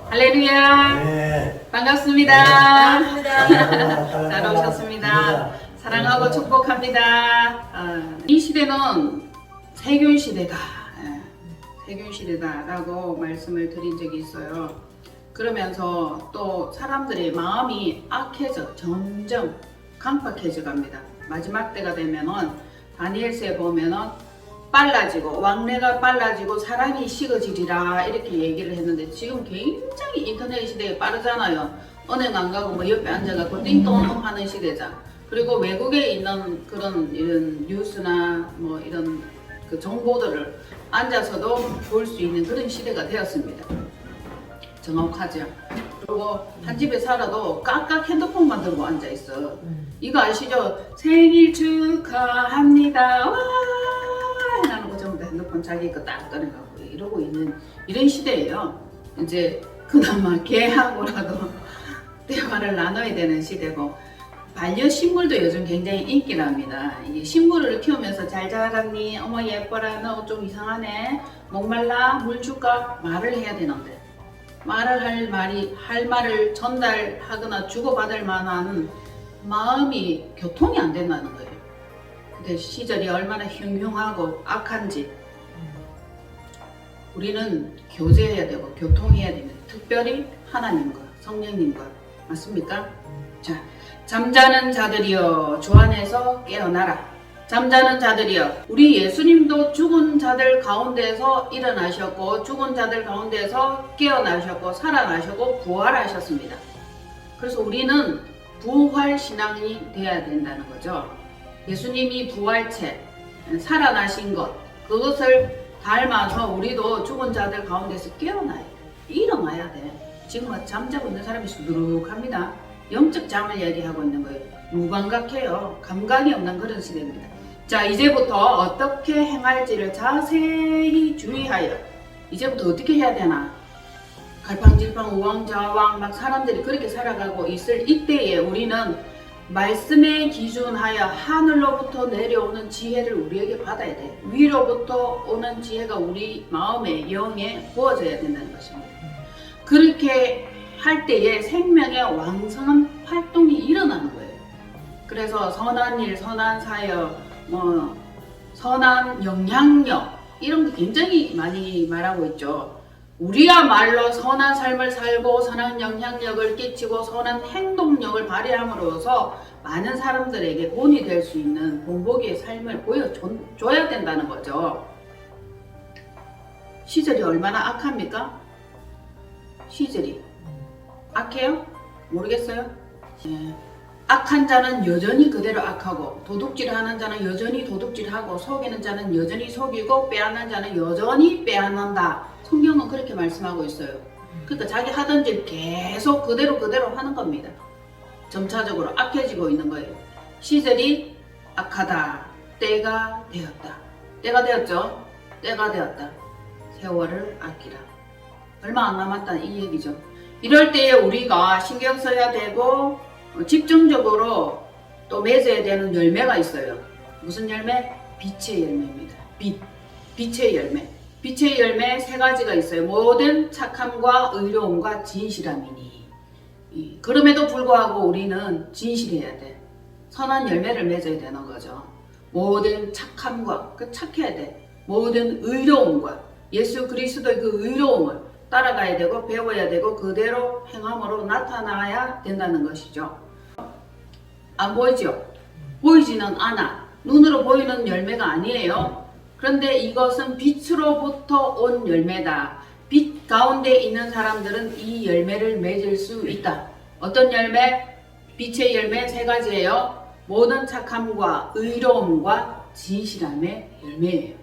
할렐루야. 네. 반갑습니다. 반갑습니다. 잘 오셨습니다. 사랑하고 축복합니다. 이 시대는 세균 시대다. 세균 시대다라고 말씀을 드린 적이 있어요. 그러면서 또 사람들의 마음이 악해져 점점 강팍해져 갑니다. 마지막 때가 되면은 다니엘서에 보면은 빨라지고 왕래가 빨라지고 사람이 식어지리라 이렇게 얘기를 했는데 지금 굉장히 인터넷 시대에 빠르잖아요. 은행 안 가고 뭐 옆에 앉아갖고 띵동 하는 시대자. 그리고 외국에 있는 그런 이런 뉴스나 뭐 이런 그 정보들을 앉아서도 볼 수 있는 그런 시대가 되었습니다. 정확하죠. 그리고 한 집에 살아도 깍깍 핸드폰만 들고 앉아 있어. 이거 아시죠? 생일 축하합니다. 와! 하는 거 전부 다 핸드폰 자기 거 딱 꺼내갖고 이러고 있는 이런 시대예요. 이제 그나마 개하고라도 대화를 나눠야 되는 시대고, 반려식물도 요즘 굉장히 인기랍니다. 이게 식물을 키우면서 잘 자랐니? 어머 예뻐라. 너 좀 이상하네. 목말라? 물 줄까? 말을 해야 되는데 말을 할 말을 전달하거나 주고받을 만한 마음이 교통이 안 된다는 거예요. 그때 시절이 얼마나 흉흉하고 악한지 우리는 교제해야 되고 교통해야 됩니다. 특별히 하나님과 성령님과. 맞습니까? 자, 잠자는 자들이여 주 안에서 깨어나라. 잠자는 자들이여, 우리 예수님도 죽은 자들 가운데서 일어나셨고 죽은 자들 가운데서 깨어나셨고 살아나셨고 부활하셨습니다. 그래서 우리는 부활신앙이 돼야 된다는 거죠. 예수님이 부활체, 살아나신 것, 그것을 닮아서 우리도 죽은 자들 가운데서 깨어나야 돼. 일어나야 돼. 지금 잠자고 있는 사람이 수두룩합니다. 영적 잠을 얘기하고 있는 거예요. 무감각해요. 감각이 없는 그런 시대입니다. 자, 이제부터 어떻게 행할지를 자세히 주의하여. 이제부터 어떻게 해야 되나? 갈팡질팡 우왕좌왕 막 사람들이 그렇게 살아가고 있을 이때에 우리는 말씀에 기준하여 하늘로부터 내려오는 지혜를 우리에게 받아야 돼. 위로부터 오는 지혜가 우리 마음에 영에 부어져야 된다는 것입니다. 그렇게 할 때에 생명의 왕성한 활동이 일어나는 거예요. 그래서 선한 일, 선한 사역, 선한 영향력 이런 게 굉장히 많이 말하고 있죠. 우리야말로 선한 삶을 살고 선한 영향력을 끼치고 선한 행동력을 발휘함으로써 많은 사람들에게 본이 될 수 있는 본보기의 삶을 보여줘야 된다는 거죠. 시절이 얼마나 악합니까? 시절이 악해요? 모르겠어요? 네. 악한 자는 여전히 그대로 악하고 도둑질하는 자는 여전히 도둑질하고 속이는 자는 여전히 속이고 빼앗는 자는 여전히 빼앗는다. 성경은 그렇게 말씀하고 있어요. 그러니까 자기 하던 일 계속 그대로 하는 겁니다. 점차적으로 악해지고 있는 거예요. 시절이 악하다. 때가 되었다. 때가 되었죠? 때가 되었다. 세월을 아끼라. 얼마 안 남았다 이 얘기죠. 이럴 때에 우리가 신경 써야 되고 집중적으로 또 맺어야 되는 열매가 있어요. 무슨 열매? 빛의 열매입니다. 빛의 열매. 빛의 열매 세 가지가 있어요. 모든 착함과 의로움과 진실함이니. 그럼에도 불구하고 우리는 진실해야 돼. 선한 열매를 맺어야 되는 거죠. 모든 착함과, 착해야 돼. 모든 의로움과 예수 그리스도의 그 의로움을 따라가야 되고 배워야 되고 그대로 행함으로 나타나야 된다는 것이죠. 안 보이죠? 보이지는 않아. 눈으로 보이는 열매가 아니에요. 그런데 이것은 빛으로부터 온 열매다. 빛 가운데 있는 사람들은 이 열매를 맺을 수 있다. 어떤 열매? 빛의 열매 세 가지예요. 모든 착함과 의로움과 진실함의 열매예요.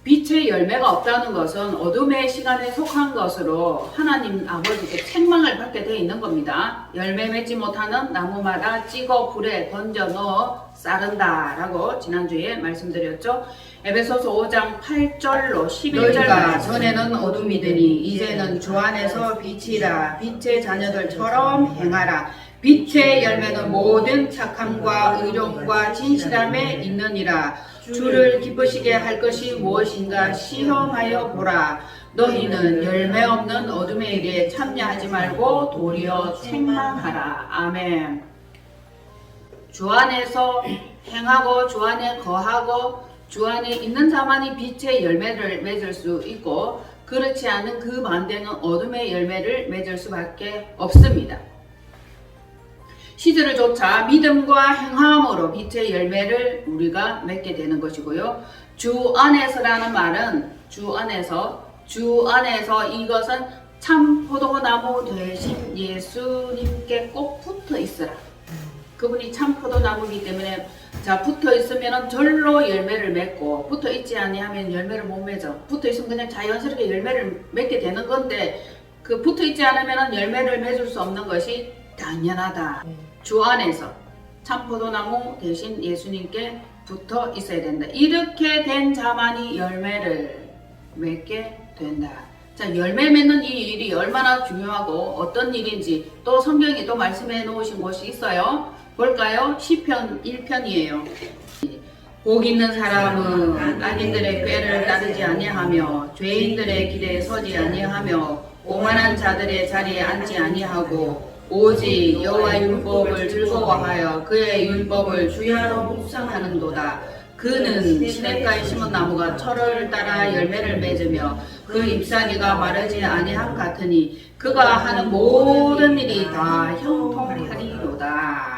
빛의 열매가 없다는 것은 어둠의 시간에 속한 것으로 하나님 아버지께 책망을 받게 되어 있는 겁니다. 열매 맺지 못하는 나무마다 찍어 불에 던져 넣어 쌀은다 라고 지난주에 말씀드렸죠. 에베소서 5장 8절로 11절 너희가 전에는 어둠이더니 이제는 주 안에서 빛이라. 빛의 자녀들처럼 행하라. 빛의 열매는 모든 착함과 의로움과 진실함에 있느니라. 주를 기쁘시게 할 것이 무엇인가 시험하여 보라. 너희는 열매 없는 어둠의 일에 참여하지 말고 도리어 책망하라. 아멘. 주 안에서 행하고 주 안에 거하고 주 안에 있는 자만이 빛의 열매를 맺을 수 있고 그렇지 않은 그 반대는 어둠의 열매를 맺을 수밖에 없습니다. 시절을 쫓아 믿음과 행함으로 빛의 열매를 우리가 맺게 되는 것이고요. 주 안에서라는 말은 주 안에서 이것은 참 포도나무 되신 예수님께 꼭 붙어 있으라. 그분이 참 포도나무이기 때문에 자 붙어 있으면 절로 열매를 맺고 붙어 있지 아니하면 열매를 못 맺어. 붙어 있으면 그냥 자연스럽게 열매를 맺게 되는 건데 그 붙어 있지 않으면 열매를 맺을 수 없는 것이 당연하다. 주 안에서 참 포도나무 대신 예수님께 붙어 있어야 된다. 이렇게 된 자만이 열매를 맺게 된다. 자, 열매 맺는 이 일이 얼마나 중요하고 어떤 일인지 또 성경에 또 말씀해 놓으신 곳이 있어요. 볼까요? 시편 1편이에요. 복 있는 사람은 악인들의 꾀를 따르지 아니하며 죄인들의 길에 서지 아니하며 오만한 자들의 자리에 앉지 아니하고 오직 여호와의 율법을 즐거워하여 그의 율법을 주야로 묵상하는도다. 그는 시냇가에 심은 나무가 철을 따라 열매를 맺으며 그 잎사귀가 마르지 아니함 같으니 그가 하는 모든 일이 다 형통하리로다.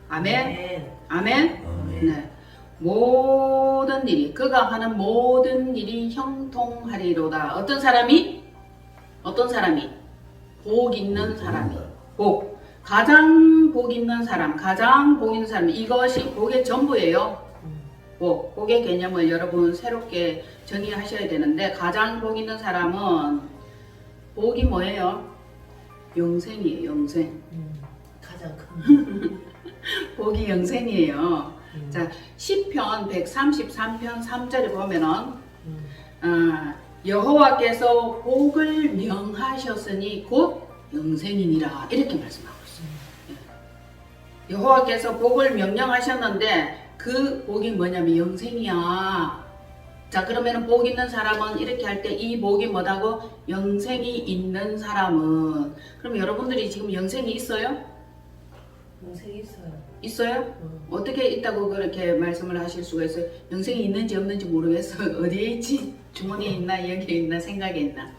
아멘. 아멘. 네. 모든 일이 그가 하는 모든 일이 형통하리로다. 어떤 사람이 복 있는 사람이 가장 복 있는 사람 이것이 복의 전부예요. 복의 개념을 여러분 새롭게 정의하셔야 되는데 가장 복 있는 사람은 복이 뭐예요? 영생이에요. 영생. 가장 큰 복이 영생이에요. 자, 시편 133편 3절에 보면은 여호와께서 복을 명하셨으니 곧 영생이니라 이렇게 말씀하고 있어요. 여호와께서 복을 명령하셨는데 그 복이 뭐냐면 영생이야. 자, 그러면 복 있는 사람은 이렇게 할 때 이 복이 뭐다고? 영생이 있는 사람은. 그럼 여러분들이 지금 영생이 있어요? 영생이 있어요. 있어요? 어떻게 있다고 그렇게 말씀을 하실 수가 있어요? 영생이 있는지 없는지 모르겠어요. 어디에 있지? 주머니에 있나 여기에 있나 생각에 있나?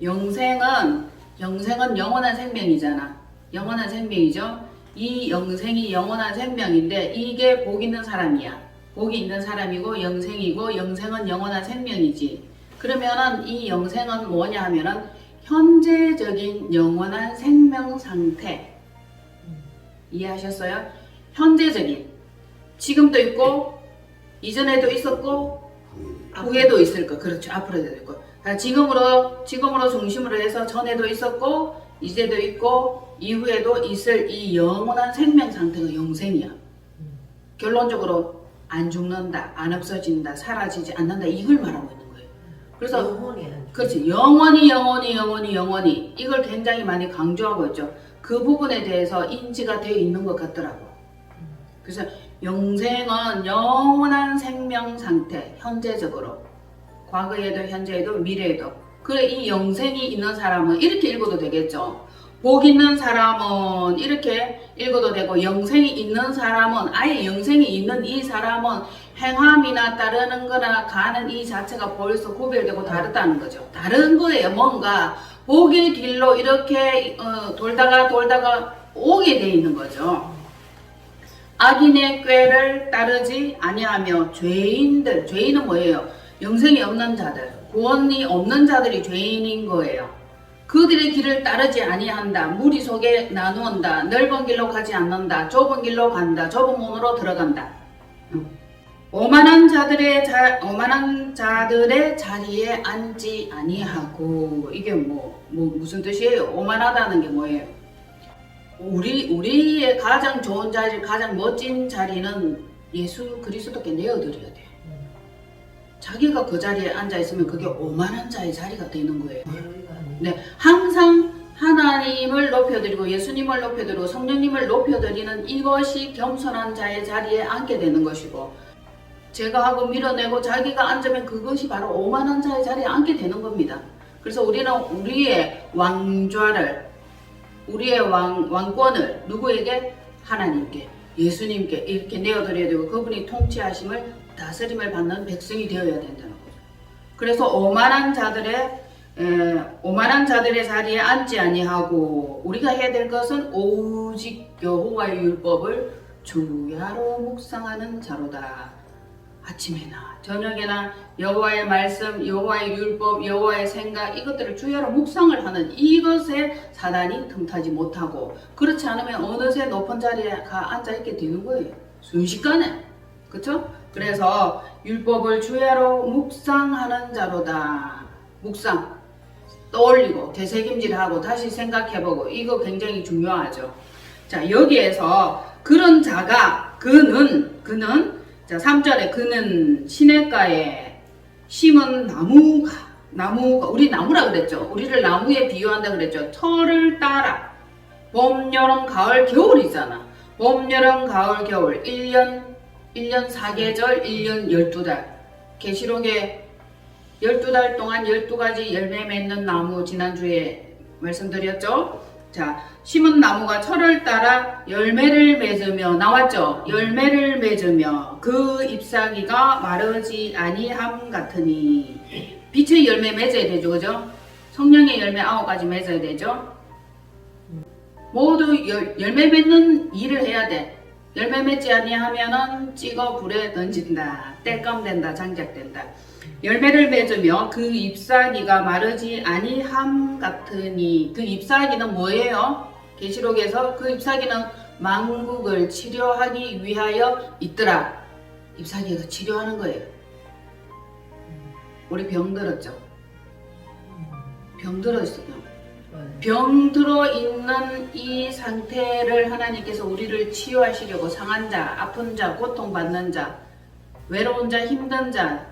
영생은 영원한 생명이잖아. 영원한 생명이죠. 이 영생이 영원한 생명인데 이게 복 있는 사람이야. 복이 있는 사람이고 영생이고 영생은 영원한 생명이지. 그러면은 이 영생은 뭐냐 하면은 현재적인 영원한 생명 상태. 이해하셨어요? 현재적인. 지금도 있고 이전에도 있었고 후에도 있을 거. 그렇죠. 앞으로도 있을 거. 지금으로 중심으로 해서 전에도 있었고 이제도 있고 이후에도 있을 이 영원한 생명 상태가 영생이야. 결론적으로 안 죽는다, 안 없어진다, 사라지지 않는다 이걸 말하고 있는 거예요. 그래서 영원히 그렇지. 영원히 이걸 굉장히 많이 강조하고 있죠. 그 부분에 대해서 인지가 되어 있는 것 같더라고. 그래서 영생은 영원한 생명 상태, 현재적으로 과거에도 현재에도 미래에도. 그래 이 영생이 있는 사람은 이렇게 읽어도 되겠죠. 복 있는 사람은 이렇게 읽어도 되고 영생이 있는 사람은 아예 영생이 있는 이 사람은 행함이나 따르는 거나 가는 이 자체가 벌써 구별되고 다르다는 거죠. 다른 거예요. 뭔가 복의 길로 이렇게 돌다가 오게 돼 있는 거죠. 악인의 꾀를 따르지 아니하며 죄인은 뭐예요? 영생이 없는 자들, 구원이 없는 자들이 죄인인 거예요. 그들의 길을 따르지 아니한다. 무리 속에 나누온다. 넓은 길로 가지 않는다. 좁은 길로 간다. 좁은 문으로 들어간다. 오만한 자들의 자리에 앉지 아니하고. 이게 무슨 뜻이에요? 오만하다는 게 뭐예요? 우리의 가장 좋은 자리, 가장 멋진 자리는 예수 그리스도께 내어드려야 돼. 자기가 그 자리에 앉아 있으면 그게 오만한 자의 자리가 되는 거예요. 네, 항상 하나님을 높여드리고 예수님을 높여드리고 성령님을 높여드리는 이것이 겸손한 자의 자리에 앉게 되는 것이고, 제거하고 밀어내고 자기가 앉으면 그것이 바로 오만한 자의 자리에 앉게 되는 겁니다. 그래서 우리는 우리의 왕좌를, 우리의 왕권을 누구에게? 하나님께, 예수님께 이렇게 내어드려야 되고 그분이 통치하심을, 다스림을 받는 백성이 되어야 된다는 거죠. 그래서 오만한 자들의 자리에 앉지 아니하고 우리가 해야 될 것은 오직 여호와의 율법을 주야로 묵상하는 자로다. 아침에나 저녁에나 여호와의 말씀, 여호와의 율법, 여호와의 생각 이것들을 주야로 묵상을 하는 이것에 사단이 틈타지 못하고, 그렇지 않으면 어느새 높은 자리에 앉아있게 되는 거예요. 순식간에. 그쵸? 그래서 율법을 주야로 묵상하는 자로다. 묵상. 떠올리고 되새김질하고 다시 생각해보고 이거 굉장히 중요하죠. 자, 여기에서 그런 자가 그는 자 3절에 그는 시냇가에 심은 나무가 우리 나무라 그랬죠. 우리를 나무에 비유한다 그랬죠. 철을 따라 봄, 여름, 가을, 겨울이잖아. 봄, 여름, 가을, 겨울 1년 4계절 1년 12달. 계시록에 12달 동안 12가지 열매 맺는 나무 지난주에 말씀드렸죠. 자, 심은 나무가 철을 따라 열매를 맺으며 나왔죠. 열매를 맺으며 그 잎사귀가 마르지 아니함 같으니. 빛의 열매 맺어야 되죠. 그죠? 성령의 열매 9가지 맺어야 되죠. 모두 열매 맺는 일을 해야 돼. 열매 맺지 아니하면은 찍어 불에 던진다. 땔감된다. 장작된다. 열매를 맺으며 그 잎사귀가 마르지 아니함 같으니. 그 잎사귀는 뭐예요? 계시록에서 그 잎사귀는 만국을 치료하기 위하여 있더라. 잎사귀가 치료하는 거예요. 우리 병 들었죠? 병 들었어. 병 들어 있는 이 상태를 하나님께서 우리를 치유하시려고 상한 자, 아픈 자, 고통받는 자, 외로운 자, 힘든 자,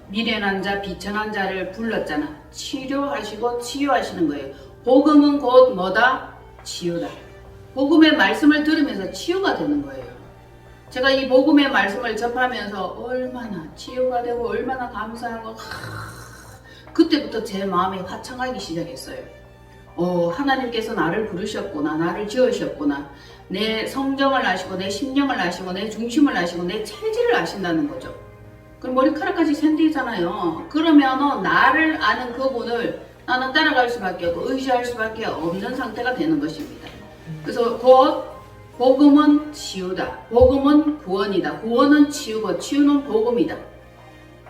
미련한 자, 비천한 자를 불렀잖아. 치료하시고 치유하시는 거예요. 복음은 곧 뭐다? 치유다. 복음의 말씀을 들으면서 치유가 되는 거예요. 제가 이 복음의 말씀을 접하면서 얼마나 치유가 되고 얼마나 감사하고 그때부터 제 마음이 화창하기 시작했어요. 하나님께서 나를 부르셨구나. 나를 지으셨구나. 내 성정을 아시고 내 심령을 아시고 내 중심을 아시고 내 체질을 아신다는 거죠. 그럼 머리카락까지 샌디잖아요. 그러면은 나를 아는 그분을 나는 따라갈 수밖에 없고 의지할 수밖에 없는 상태가 되는 것입니다. 그래서 곧 복음은 치유다. 복음은 구원이다. 구원은 치유고 치유는 복음이다.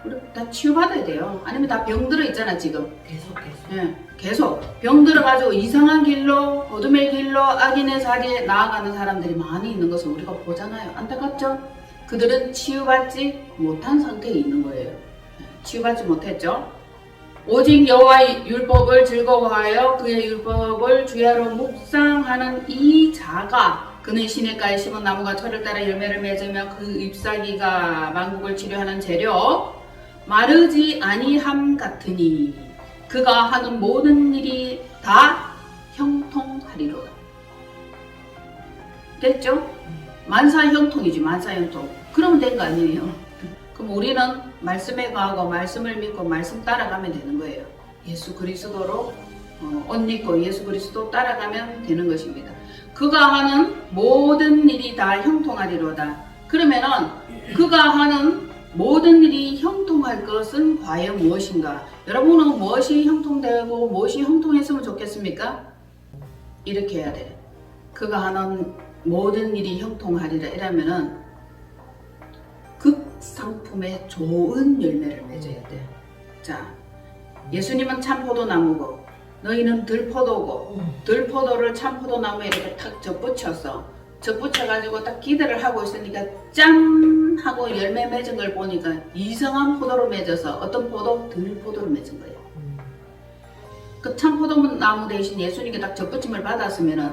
우리 다 치유받아야 돼요. 아니면 다 병들어 있잖아 지금. 계속. 예, 계속 병 들어가지고 이상한 길로, 어둠의 길로, 악인의 자리에 나아가는 사람들이 많이 있는 것을 우리가 보잖아요. 안타깝죠? 그들은 치유받지 못한 상태에 있는 거예요. 치유받지 못했죠. 오직 여호와의 율법을 즐거워하여 그의 율법을 주야로 묵상하는 이 자가 그는 시냇가에 심은 나무가 철을 따라 열매를 맺으며 그 잎사귀가 만국을 치료하는 재료 마르지 아니함 같으니 그가 하는 모든 일이 다 형통하리로다. 됐죠? 만사형통이지. 만사형통. 그러면 된 거 아니에요. 그럼 우리는 말씀에 거하고 말씀을 믿고 말씀 따라가면 되는 거예요. 예수 그리스도로 옷 입고 예수 그리스도 따라가면 되는 것입니다. 그가 하는 모든 일이 다 형통하리로다. 그러면은 그가 하는 모든 일이 형통할 것은 과연 무엇인가? 여러분은 무엇이 형통되고 무엇이 형통했으면 좋겠습니까? 이렇게 해야 돼. 그가 하는 모든 일이 형통하리라 이러면은 극상품의 좋은 열매를 맺어야 돼. 자, 예수님은 참포도나무고 너희는 들포도고 들포도를 참포도나무에 이렇게 탁 접붙여서 접붙여가지고 딱 기대를 하고 있으니까 짠 하고 열매 맺은 걸 보니까 이상한 포도로 맺어서 어떤 포도? 들포도로 맺은 거예요. 그 참포도나무 대신 예수님께 딱 접붙임을 받았으면은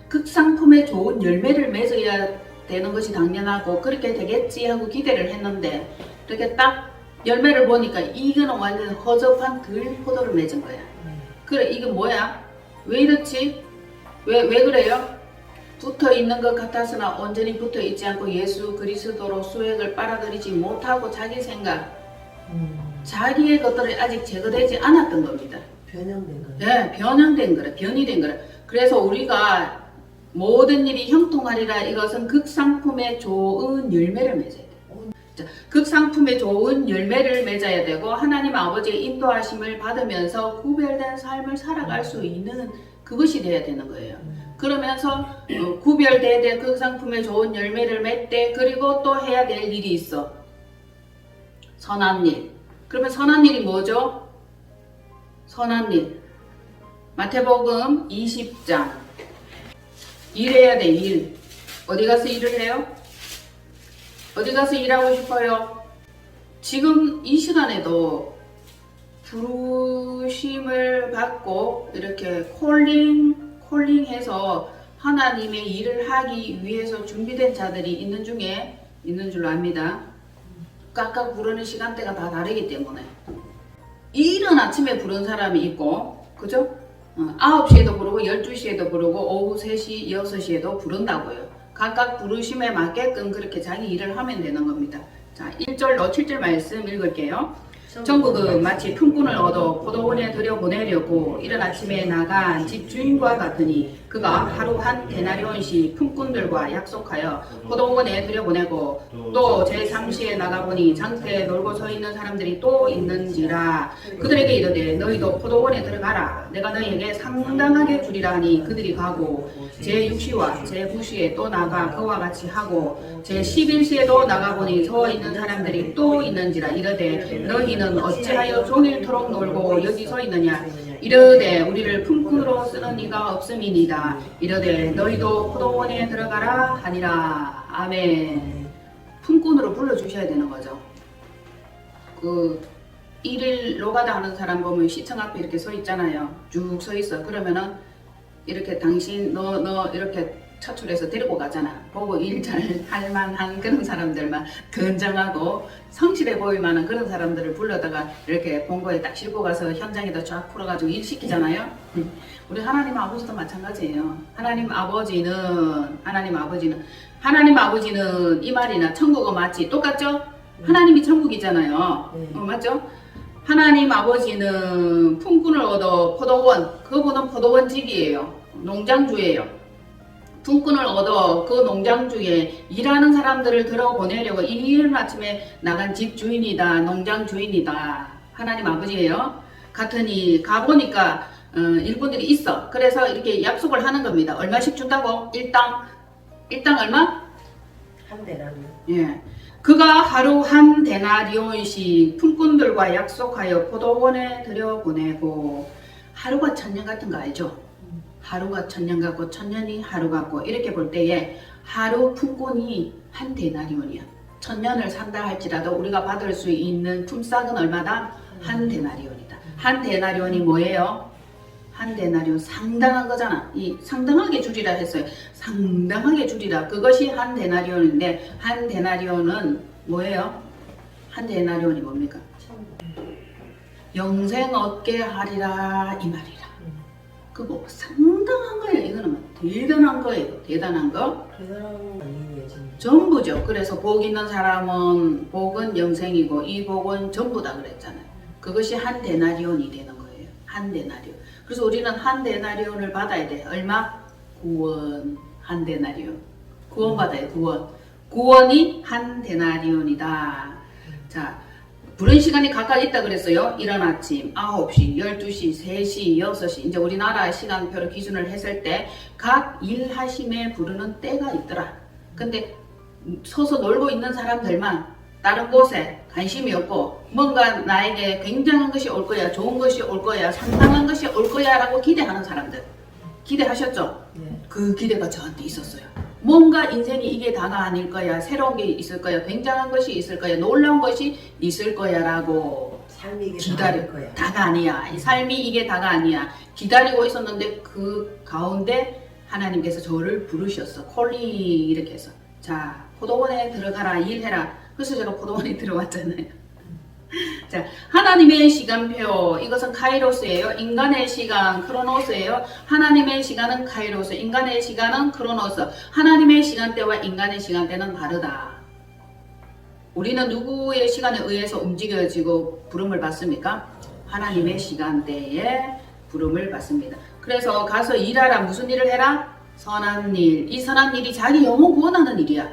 극상품의 좋은 열매를 맺어야 되는 것이 당연하고 그렇게 되겠지 하고 기대를 했는데 이렇게 딱 열매를 보니까 이거는 완전 허접한 들포도를 맺은 거야. 그래 이게 뭐야? 왜 이렇지? 왜 그래요? 붙어 있는 것 같았으나 온전히 붙어 있지 않고 예수 그리스도로 수액을 빨아들이지 못하고 자기 생각, 자기의 것들이 아직 제거되지 않았던 겁니다. 변형된 거예요. 네, 변형된 거래, 변이 된 거래. 그래서 우리가 모든 일이 형통하리라 이것은 극상품의 좋은 열매를 맺어야 돼. 자, 극상품의 좋은 열매를 맺어야 되고 하나님 아버지의 인도하심을 받으면서 구별된 삶을 살아갈 수 있는 그것이 돼야 되는 거예요. 그러면서 구별된 극상품의 좋은 열매를 맺되 그리고 또 해야 될 일이 있어. 선한 일. 그러면 선한 일이 뭐죠? 선한 일. 마태복음 20장. 일해야 돼, 일. 어디 가서 일을 해요? 어디 가서 일하고 싶어요? 지금 이 시간에도 부르심을 받고 이렇게 콜링해서 하나님의 일을 하기 위해서 준비된 자들이 있는 중에 있는 줄로 압니다. 각각 부르는 시간대가 다 다르기 때문에 이른 아침에 부른 사람이 있고 그죠? 9시에도 부르고 12시에도 부르고 오후 3시, 6시에도 부른다고요. 각각 부르심에 맞게끔 그렇게 자기 일을 하면 되는 겁니다. 자, 1절로 7절 말씀 읽을게요. 전국은 마치 품꾼을 얻어 포도원에 들여보내려고 이른 아침에 나간 집주인과 같으니 그가 하루 한 데나리온씩 품꾼들과 약속하여 포도원에 들여보내고 또 제3시에 나가보니 장터에 놀고 서 있는 사람들이 또 있는지라 그들에게 이르되 너희도 포도원에 들어가라 내가 너희에게 상당하게 주리라 하니 그들이 가고 제6시와 제9시에 또 나가 그와 같이 하고 제11시에도 나가보니 서 있는 사람들이 또 있는지라 이르되 너희는 어찌하여 종일토록 놀고 여기 서 있느냐 이르되 우리를 품꾼으로 쓰는 이가 없음이니이다. 이르되 너희도 포도원에 들어가라 하니라. 아멘. 품꾼으로 불러주셔야 되는 거죠. 그 일일 노가다 하는 사람 보면 시청 앞에 이렇게 서 있잖아요. 쭉 서 있어. 그러면은 이렇게 당신 너 이렇게 차출해서 데리고 가잖아. 보고 일 잘 할 만한 그런 사람들만 건장하고 성실해 보일 만한 그런 사람들을 불러다가 이렇게 본거에 딱 싣고 가서 현장에다 쫙 풀어가지고 일 시키잖아요. 우리 하나님 아버지도 마찬가지예요. 하나님 아버지는 이 말이나 천국은 맞지? 똑같죠? 하나님이 천국이잖아요. 맞죠? 하나님 아버지는 품꾼을 얻어 포도원, 그분은 포도원직이에요. 농장주예요. 품꾼을 얻어 그 농장주에 일하는 사람들을 들어보내려고 이른 아침에 나간 집 주인이다, 농장 주인이다. 하나님 아버지예요. 같으니 가보니까 일꾼들이 있어. 그래서 이렇게 약속을 하는 겁니다. 얼마씩 준다고? 일당 얼마? 한 데나리온. 예. 그가 하루 한 데나리온씩 품꾼들과 약속하여 포도원에 들여보내고 하루가 천년 같은 거 알죠? 하루가 천년 같고 천년이 하루 같고 이렇게 볼 때에 하루 품꾼이 한 데나리온이야. 천년을 산다 할지라도 우리가 받을 수 있는 품삯은 얼마다? 한 데나리온이다. 한 데나리온이 뭐예요? 한 데나리온 상당한 거잖아. 이 상당하게 주리라 했어요. 상당하게 주리라. 그것이 한 데나리온인데 한 데나리온은 뭐예요? 한 데나리온이 뭡니까? 영생 얻게 하리라 이 말이라. 그거 상당한 거예요. 이거는 대단한 거예요. 대단한 거. 대단한 건 아니에요 지금. 전부죠. 그래서 복 있는 사람은 복은 영생이고 이 복은 전부다 그랬잖아요. 그것이 한 데나리온이 되는 거예요. 한 데나리온. 그래서 우리는 한 데나리온을 받아야 돼. 얼마? 9원. 한 데나리온. 9원 받아요. 9원. 9원이 한 데나리온이다. 자, 부른 시간이 각각 있다 그랬어요. 이른 아침 9시, 12시, 3시, 6시. 이제 우리나라 시간표를 기준을 했을 때 각 일하심에 부르는 때가 있더라. 근데 서서 놀고 있는 사람들만 다른 곳에 관심이 없고 뭔가 나에게 굉장한 것이 올 거야, 좋은 것이 올 거야, 상당한 것이 올 거야 라고 기대하는 사람들. 기대하셨죠? 네. 그 기대가 저한테 있었어요. 뭔가 인생이 이게 다가 아닐 거야, 새로운 게 있을 거야, 굉장한 것이 있을 거야, 놀라운 것이 있을 거야 라고 삶이 이게 기다릴 거야. 다가 아니야. 이 삶이 이게 다가 아니야. 기다리고 있었는데 그 가운데 하나님께서 저를 부르셨어. 콜리 이렇게 해서 자 포도원에 들어가라 일해라. 그래서 제가 포도원에 들어왔잖아요. 자, 하나님의 시간표, 이것은 카이로스예요. 인간의 시간, 크로노스예요. 하나님의 시간은 카이로스, 인간의 시간은 크로노스. 하나님의 시간대와 인간의 시간대는 다르다. 우리는 누구의 시간에 의해서 움직여지고 부름을 받습니까? 하나님의 시간대에 부름을 받습니다. 그래서 가서 일하라. 무슨 일을 해라? 선한 일. 이 선한 일이 자기 영혼 구원하는 일이야.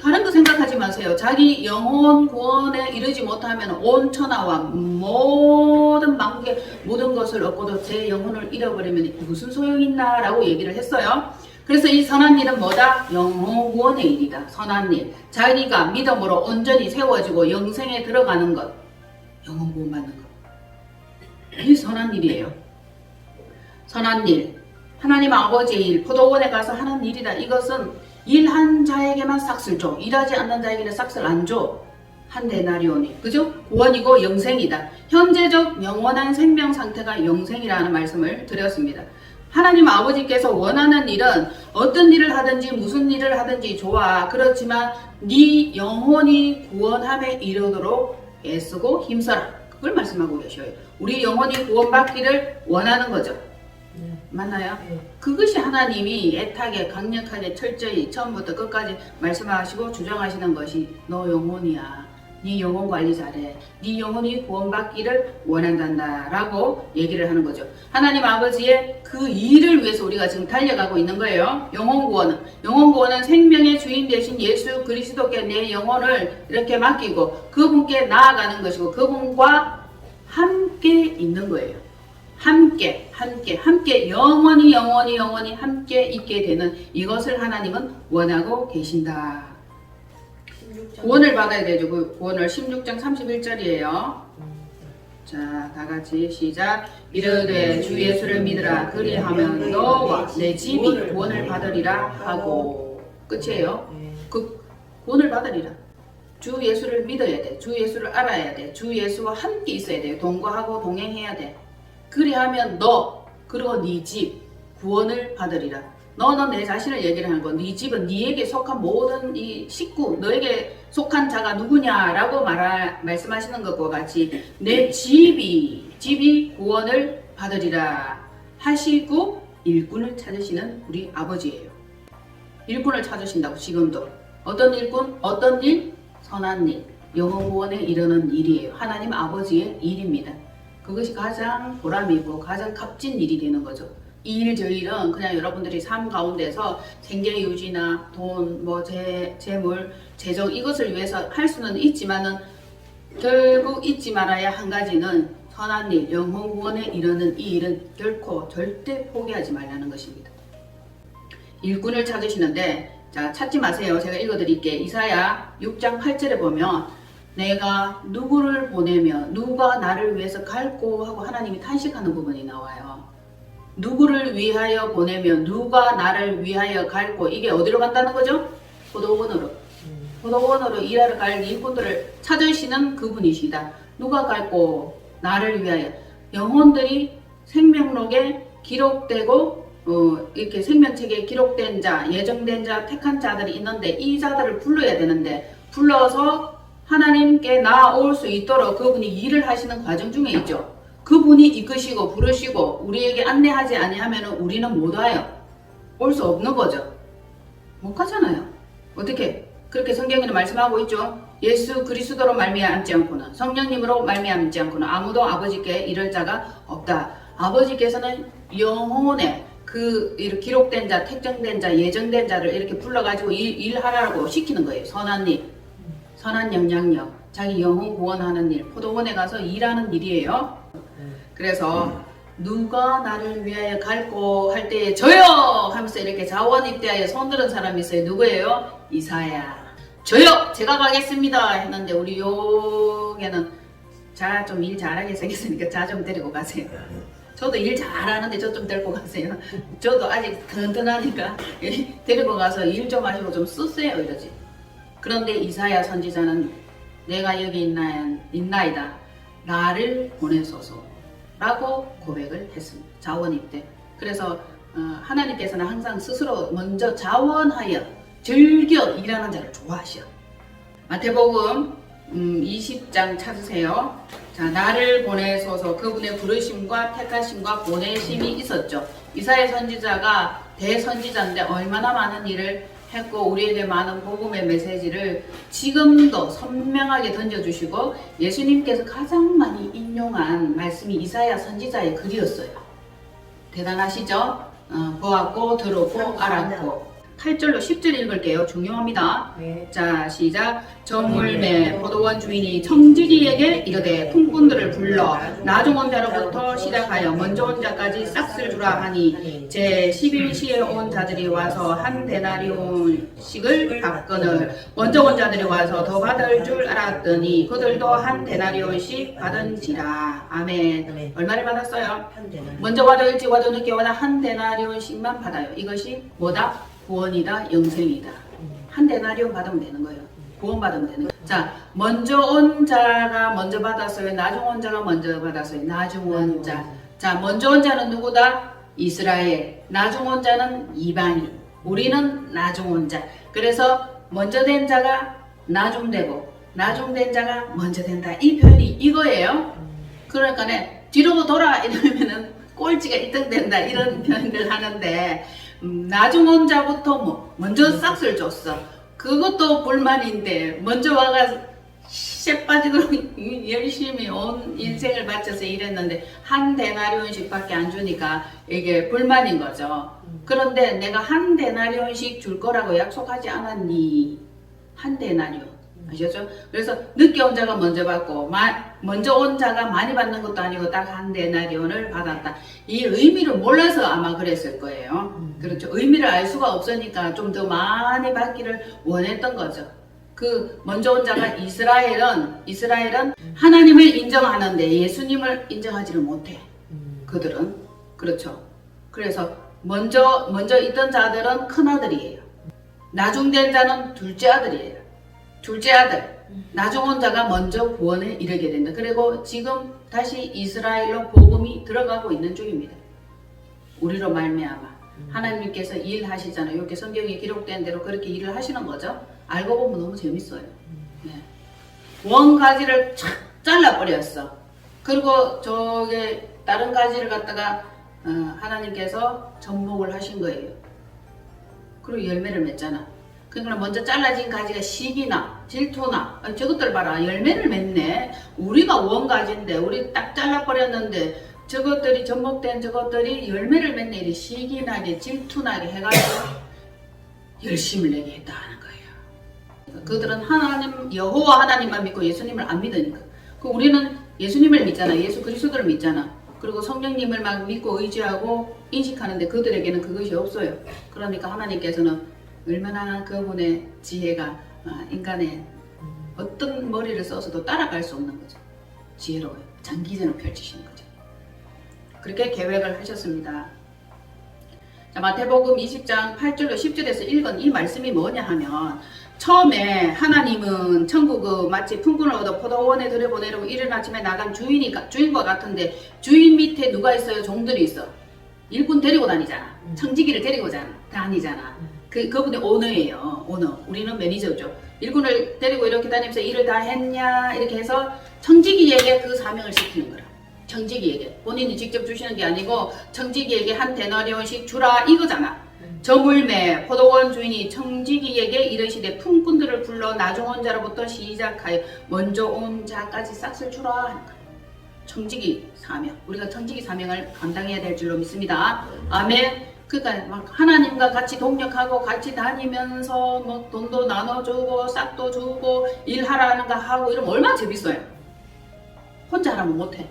다른 거 생각하지 마세요. 자기 영혼 구원에 이르지 못하면 온 천하와 모든 만국의 모든 것을 얻고도 제 영혼을 잃어버리면 무슨 소용이 있나 라고 얘기를 했어요. 그래서 이 선한 일은 뭐다? 영혼 구원의 일이다. 선한 일. 자기가 믿음으로 온전히 세워지고 영생에 들어가는 것. 영혼 구원 받는 것. 이 선한 일이에요. 선한 일. 하나님 아버지의 일. 포도원에 가서 하는 일이다. 이것은 일한 자에게만 싹을 줘. 일하지 않는 자에게는 싹을 안 줘. 한 데나리온이. 그죠? 구원이고 영생이다. 현재적 영원한 생명 상태가 영생이라는 말씀을 드렸습니다. 하나님 아버지께서 원하는 일은 어떤 일을 하든지 무슨 일을 하든지 좋아. 그렇지만 네 영혼이 구원함에 이르도록 애쓰고 힘써라. 그걸 말씀하고 계셔요. 우리 영혼이 구원받기를 원하는 거죠. 맞나요? 네. 그것이 하나님이 애타게 강력하게 철저히 처음부터 끝까지 말씀하시고 주장하시는 것이 너 영혼이야. 네 영혼 관리 잘해. 네 영혼이 구원받기를 원한단다 라고 얘기를 하는 거죠. 하나님 아버지의 그 일을 위해서 우리가 지금 달려가고 있는 거예요. 영혼 구원은 생명의 주인 되신 예수 그리스도께 내 영혼을 이렇게 맡기고 그분께 나아가는 것이고 그분과 함께 있는 거예요. 함께 영원히 함께 있게 되는 이것을 하나님은 원하고 계신다. 구원을 받아야 되죠. 그 구원을 16장 31절이에요. 자, 다 같이 시작. 이르되 주 예수를 믿으라. 그리하면 너와 내 집이 구원을 받으리라 하고. 끝이에요. 그 구원을 받으리라. 주 예수를 믿어야 돼. 주 예수를 알아야 돼. 주 예수와 함께 있어야 돼. 동거하고 동행해야 돼. 그리하면 너 그리고 네 집 구원을 받으리라. 너는 내 자신을 얘기를 하는 거. 네 집은 네에게 속한 모든 이 식구, 너에게 속한 자가 누구냐라고 말씀하시는 것과 같이 내 집이 구원을 받으리라 하시고 일꾼을 찾으시는 우리 아버지예요. 일꾼을 찾으신다고 지금도. 어떤 일꾼? 어떤 일? 선한 일. 영혼 구원에 이르는 일이에요. 하나님 아버지의 일입니다. 그것이 가장 보람이고 가장 값진 일이 되는 거죠. 이 일 저 일은 그냥 여러분들이 삶 가운데서 생계 유지나 돈, 재물, 재정 이것을 위해서 할 수는 있지만은 결국 잊지 말아야 한 가지는 선한 일, 영혼 구원에 이르는 이 일은 결코 절대 포기하지 말라는 것입니다. 일꾼을 찾으시는데 자 찾지 마세요. 제가 읽어드릴게요. 이사야 6장 8절에 보면 내가 누구를 보내면 누가 나를 위해서 갈고 하고 하나님이 탄식하는 부분이 나와요. 누구를 위하여 보내면 누가 나를 위하여 갈고 이게 어디로 간다는 거죠? 포도원으로. 포도원으로 일하러 갈 일꾼들을 찾으시는 그분이시다. 누가 갈고 나를 위하여. 영혼들이 생명록에 기록되고 이렇게 생명책에 기록된 자, 예정된 자, 택한 자들이 있는데 이 자들을 불러야 되는데 불러서 하나님께 나올 수 있도록 그분이 일을 하시는 과정 중에 있죠. 그분이 이끄시고 부르시고 우리에게 안내하지 아니하면 우리는 못 와요. 올 수 없는 거죠. 못 가잖아요. 어떻게? 그렇게 성경에는 말씀하고 있죠. 예수 그리스도로 말미암지 않고는 성령님으로 말미암지 않고는 아무도 아버지께 이를 자가 없다. 아버지께서는 영혼에 그 기록된 자, 택정된 자, 예정된 자를 이렇게 불러가지고 일하라고 시키는 거예요. 선한 일. 선한 영향력, 자기 영혼 구원하는 일, 포도원에 가서 일하는 일이에요. 그래서 누가 나를 위하여 갈고 할 때에 저요! 하면서 이렇게 자원 입대하여 손들은 사람이 있어요. 누구예요? 이사야. 저요! 제가 가겠습니다! 했는데 우리 요게는 자 좀 일 잘하게 생겼으니까 자 좀 데리고 가세요. 저도 일 잘하는데 저 좀 데리고 가세요. 저도 아직 튼튼하니까 데리고 가서 일 좀 하시고 좀 쓰세요 이러지. 그런데 이사야 선지자는 내가 여기 있나이다. 나를 보내소서 라고 고백을 했습니다. 자원입대. 그래서 하나님께서는 항상 스스로 먼저 자원하여 즐겨 일하는 자를 좋아하셔. 마태복음 20장 찾으세요. 자, 나를 보내소서. 그분의 부르심과 택하심과 보내심이 있었죠. 이사야 선지자가 대선지자인데 얼마나 많은 일을 했고 우리에게 많은 복음의 메시지를 지금도 선명하게 던져주시고 예수님께서 가장 많이 인용한 말씀이 이사야 선지자의 글이었어요. 대단하시죠? 보았고 들었고 알았고. 8절로 10절 읽을게요. 중요합니다. 네. 자, 시작. 저물매 포도원 주인이 청지기에게 이르되 품꾼들을 불러 나중 온 자로부터 시작하여 먼저 온 자까지 싹쓸 주라 하니 제 11시에 온 자들이 와서 한 데나리온씩을 받거늘 먼저 온 자들이 와서 더 받을 줄 알았더니 그들도 한 데나리온씩 받은지라. 아멘. 얼마를 받았어요? 한 대나리. 먼저 와도 일찍 와도 늦게 와도 한 데나리온씩만 받아요. 이것이 뭐다? 구원이다, 영생이다. 한 데나리온 받으면 되는 거예요. 구원 받으면 되는 거예요. 자, 먼저 온 자가 먼저 받았어요. 나중 온 자가 먼저 받았어요. 나중 온 자. 자, 먼저 온 자는 누구다? 이스라엘. 나중 온 자는 이방인. 우리는 나중 온 자. 그래서 먼저 된 자가 나중 되고 나중 된 자가 먼저 된다. 이 표현이 이거예요. 그러니까 뒤로 돌아 이러면은 꼴찌가 1등 된다. 이런 표현들 하는데 나중 온 자부터 뭐 먼저 싹쓸 줬어. 그것도 불만인데 먼저 와가 쇠 빠지도록 열심히 온 인생을 바쳐서 일했는데 한 데나리온씩 밖에 안 주니까 이게 불만인 거죠. 그런데 내가 한 데나리온씩 줄 거라고 약속하지 않았니? 한 데나리온. 아셨죠? 그래서 늦게 온 자가 먼저 받고 먼저 온 자가 많이 받는 것도 아니고 딱 한 데나리온을 받았다. 이 의미를 몰라서 아마 그랬을 거예요. 그렇죠. 의미를 알 수가 없으니까 좀 더 많이 받기를 원했던 거죠. 그 먼저 온 자가 이스라엘은 하나님을 인정하는데 예수님을 인정하지를 못해. 그들은. 그렇죠. 그래서 먼저 있던 자들은 큰 아들이에요. 나중 된 자는 둘째 아들이에요. 둘째 아들. 나중 온 자가 먼저 구원에 이르게 된다. 그리고 지금 다시 이스라엘로 복음이 들어가고 있는 중입니다. 우리로 말미암아 하나님께서 일하시잖아요. 이렇게 성경에 기록된 대로 그렇게 일을 하시는 거죠. 알고 보면 너무 재밌어요. 네. 원 가지를 착 잘라버렸어. 그리고 저게 다른 가지를 갖다가 하나님께서 접목을 하신 거예요. 그리고 열매를 맺잖아. 그러니까 먼저 잘라진 가지가 시기나 질투나 저것들 봐라. 열매를 맺네. 우리가 원가지인데 우리 딱 잘라버렸는데 저것들이 접목된 저것들이 열매를 맺네. 이렇게 시기나게 질투나게 해가지고 열심을 내게 했다는 거예요. 그들은 하나님 여호와 하나님만 믿고 예수님을 안 믿으니까. 그 우리는 예수님을 믿잖아. 예수 그리스도를 믿잖아. 그리고 성령님을 막 믿고 의지하고 인식하는데 그들에게는 그것이 없어요. 그러니까 하나님께서는 얼마나 그분의 지혜가 인간의 어떤 머리를 써서도 따라갈 수 없는 거죠. 지혜로워요. 장기전을 펼치시는 거죠. 그렇게 계획을 하셨습니다. 자, 마태복음 20장 8절로 10절에서 읽은 이 말씀이 뭐냐 하면 처음에 하나님은 천국은 마치 품꾼을 얻어 포도원에 들여보내려고 이른 아침에 나간 주인과 같은데 주인 밑에 누가 있어요? 종들이 있어. 일꾼 데리고 다니잖아. 청지기를 데리고 다니잖아. 그분이 오너예요. 오너. 우리는 매니저죠. 일꾼을 데리고 이렇게 다니면서 일을 다 했냐 이렇게 해서 청지기에게 그 사명을 시키는 거라. 청지기에게. 본인이 직접 주시는 게 아니고 청지기에게 한 데나리온씩 주라 이거잖아. 저물매 포도원 주인이 청지기에게 이르시되 품꾼들을 불러 나중 온 자로부터 시작하여 먼저 온 자까지 싹쓸 주라 하는 거야. 청지기 사명. 우리가 청지기 사명을 감당해야 될 줄로 믿습니다. 아멘. 그러니까 막 하나님과 같이 동력하고 같이 다니면서 뭐 돈도 나눠주고 싹도 주고 일하라는 거 하고 이러면 얼마나 재밌어요. 혼자 하라면 못해.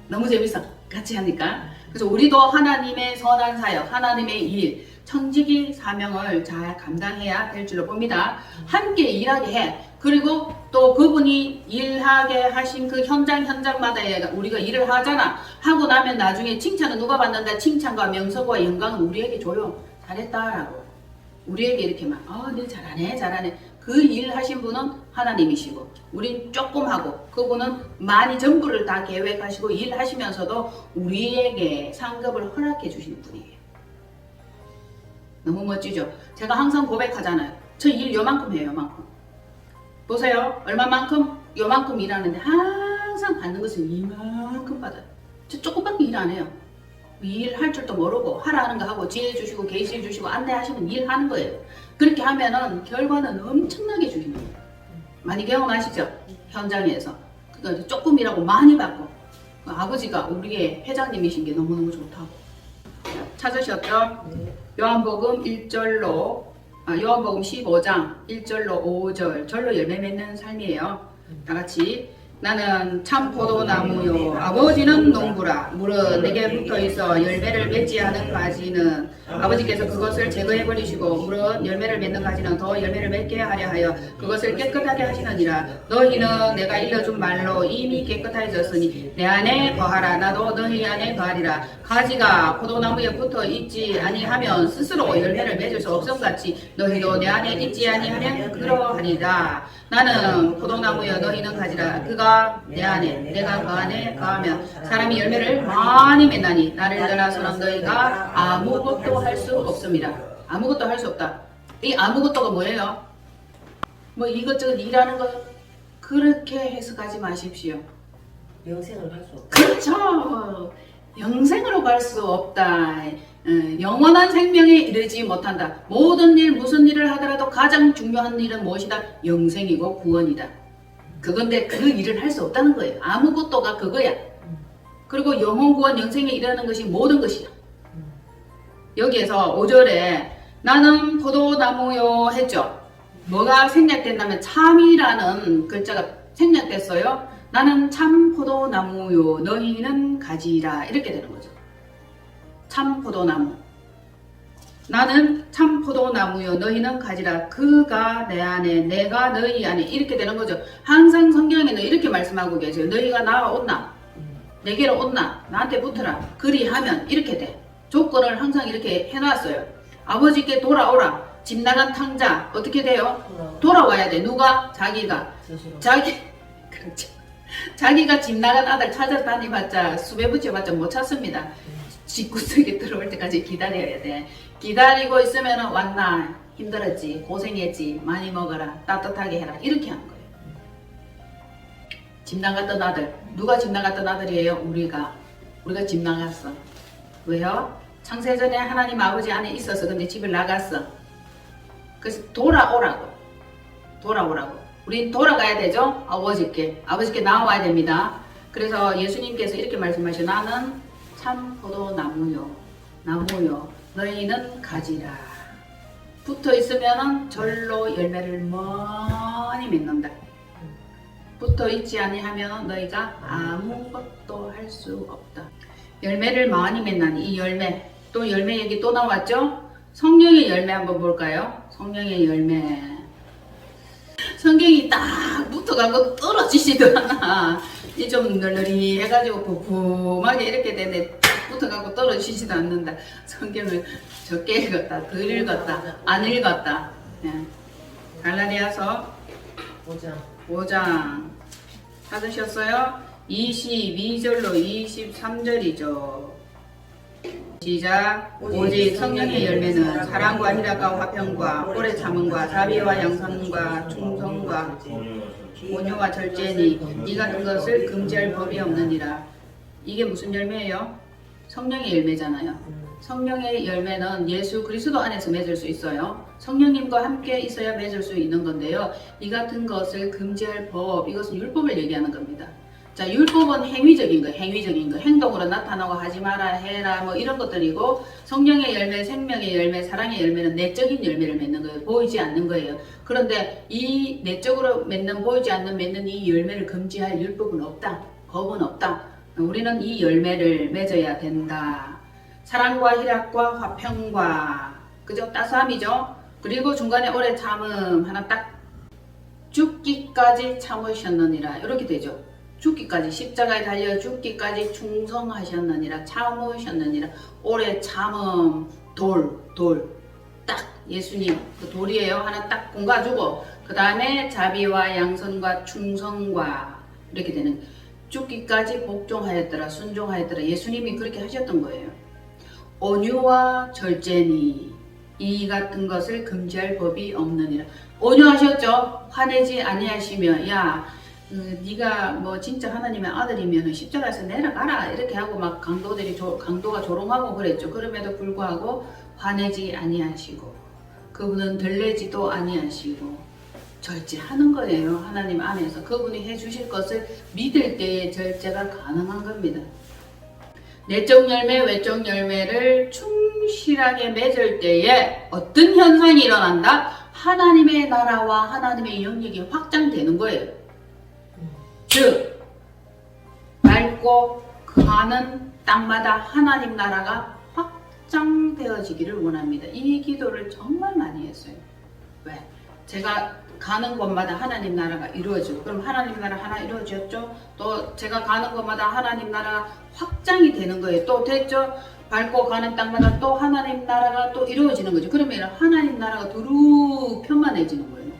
너무 재밌어. 같이 하니까. 그래서 우리도 하나님의 선한 사역, 하나님의 일, 청지기 사명을 잘 감당해야 될 줄로 봅니다. 함께 일하게 해. 그리고 또 그분이 일하게 하신 그 현장마다 우리가 일을 하잖아. 하고 나면 나중에 칭찬은 누가 받는다? 칭찬과 명성과 영광은 우리에게 줘요. 잘했다라고. 우리에게 이렇게 막 너 잘하네. 그 일 하신 분은 하나님이시고 우린 조금 하고 그분은 많이 전부를 다 계획하시고 일하시면서도 우리에게 상급을 허락해 주시는 분이에요. 너무 멋지죠? 제가 항상 고백하잖아요. 저 일 요만큼 해요. 요만큼. 보세요. 얼마만큼? 요만큼 일하는데 항상 받는 것은 이만큼 받아요. 저 조금밖에 일 안 해요. 일할 줄도 모르고 하라는 거 하고 지혜 주시고 계시 주시고 안내하시면 일하는 거예요. 그렇게 하면은 결과는 엄청나게 주시는 거예요. 많이 경험하시죠? 현장에서. 그러니까 조금 일하고 많이 받고. 아버지가 우리의 회장님이신 게 너무너무 좋다고. 찾으셨죠? 네. 요한복음 1절로 요한복음 15장 1절로 5절 절로 열매 맺는 삶이에요. 다 같이 나는 참 포도나무요 아버지는 농부라 물은 내게 붙어있어 열매를 맺지 않은 가지는 아버지께서 그것을 제거해버리시고 물은 열매를 맺는 가지는 더 열매를 맺게 하려 하여 그것을 깨끗하게 하시느니라. 너희는 내가 일러준 말로 이미 깨끗해졌으니 내 안에 거하라. 나도 너희 안에 거하리라. 가지가 포도나무에 붙어 있지 아니하면 스스로 열매를 맺을 수 없음같이 너희도 내 안에 있지 아니하면 그러하리라. 나는 포도나무여 너희는 가지라. 그가 내 안에 내가 그 안에 거하면 사람이 열매를 많이 맺나니 나를 떠나서는 너희가 아무것도 할 수 없습니다. 아무것도 할 수 없다. 이 아무것도가 뭐예요? 뭐 이것저것 일하는 거 그렇게 해석하지 마십시오. 영생을 할 수 없다. 그렇죠. 영생으로 갈 수 없다. 영원한 생명에 이르지 못한다. 모든 일 무슨 일을 하더라도 가장 중요한 일은 무엇이다? 영생이고 구원이다. 그건데 그 일을 할 수 없다는 거예요. 아무것도가 그거야. 그리고 영혼 구원 영생에 이르는 것이 모든 것이야. 여기에서 5절에 나는 포도나무요 했죠. 뭐가 생략된다면 참이라는 글자가 생략됐어요. 나는 참 포도나무요 너희는 가지라 이렇게 되는 거죠. 참 포도나무. 나는 참 포도나무요 너희는 가지라. 그가 내 안에 내가 너희 안에 이렇게 되는 거죠. 항상 성경에는 이렇게 말씀하고 계세요. 너희가 나와 온나 내게로 온나 나한테 붙어라. 그리하면 이렇게 돼. 조건을 항상 이렇게 해놨어요. 아버지께 돌아오라. 집 나간 탕자 어떻게 돼요? 돌아와야 돼. 누가? 자기가. 스스로. 그렇죠. 자기가 집 나간 아들 찾아다니봤자 수배 붙여봤자 못 찾습니다. 집구석에 들어올 때까지 기다려야 돼. 기다리고 있으면 왔나 힘들었지 고생했지 많이 먹어라 따뜻하게 해라 이렇게 하는 거예요. 집 나갔던 아들 누가 집 나갔던 아들이에요? 우리가 집 나갔어. 왜요? 창세전에 하나님 아버지 안에 있어서 근데 집을 나갔어. 그래서 돌아오라고. 우린 돌아가야 되죠. 아버지께 나와야 됩니다. 그래서 예수님께서 이렇게 말씀하셔. 나는 참 포도나무요 너희는 가지라. 붙어 있으면은 절로 열매를 많이 맺는다. 붙어 있지 아니하면 너희가 아무것도 할 수 없다. 열매를 많이 맺나니 이 열매 또 열매 얘기 또 나왔죠? 성령의 열매 한번 볼까요? 성령의 열매. 성경이 딱 붙어가고 떨어지지도 않아. 이 좀 널널히 해가지고 부품하게 이렇게 되는데 붙어가고 떨어지지도 않는다. 성경을 적게 읽었다, 덜 읽었다, 안 읽었다. 예. 갈라디아서 5장 찾으셨어요? 22절로 23절이죠. 시작. 오직 성령의 열매는 사랑과 희락과 화평과 오래 참음과 자비와 양선과 충성과 온유와 절제니 이 같은 것을 금지할 법이 없느니라. 이게 무슨 열매예요? 성령의 열매잖아요. 성령의 열매는 예수 그리스도 안에서 맺을 수 있어요. 성령님과 함께 있어야 맺을 수 있는 건데요. 이 같은 것을 금지할 법, 이것은 율법을 얘기하는 겁니다. 자, 율법은 행위적인 거, 행동으로 나타나고 하지 마라, 해라, 뭐 이런 것들이고, 성령의 열매, 생명의 열매, 사랑의 열매는 내적인 열매를 맺는 거예요. 보이지 않는 거예요. 그런데 이 내적으로 맺는, 보이지 않는 맺는 이 열매를 금지할 율법은 없다. 법은 없다. 우리는 이 열매를 맺어야 된다. 사랑과 희락과 화평과, 그죠? 따스함이죠? 그리고 중간에 오래 참음, 하나 딱, 죽기까지 참으셨느니라. 이렇게 되죠. 죽기까지 십자가에 달려 죽기까지 충성하셨느니라. 참으셨느니라. 오래 참음 돌 딱 예수님 그 돌이에요. 하나 딱 공가주고 그 다음에 자비와 양선과 충성과 이렇게 되는 죽기까지 복종하였더라 순종하였더라. 예수님이 그렇게 하셨던 거예요. 온유와 절제니 이 같은 것을 금지할 법이 없느니라. 온유하셨죠? 화내지 아니하시며 야 네가 뭐 진짜 하나님의 아들이면 십자가에서 내려가라 이렇게 하고 막 강도가 조롱하고 그랬죠. 그럼에도 불구하고 화내지 아니하시고 그분은 들레지도 아니하시고 절제하는 거예요. 하나님 안에서 그분이 해주실 것을 믿을 때에 절제가 가능한 겁니다. 내적 열매, 외적 열매를 충실하게 맺을 때에 어떤 현상이 일어난다? 하나님의 나라와 하나님의 영역이 확장되는 거예요. 즉 맑고 거하는 땅마다 하나님 나라가 확장되어지기를 원합니다. 이 기도를 정말 많이 했어요. 왜? 제가 가는 곳마다 하나님 나라가 이루어지고 그럼 하나님 나라 하나 이루어졌죠? 또 제가 가는 곳마다 하나님 나라가 확장이 되는 거예요. 또 됐죠? 밟고 가는 땅마다 또 하나님 나라가 또 이루어지는 거죠. 그러면 하나님 나라가 두루 편만해지는 거예요.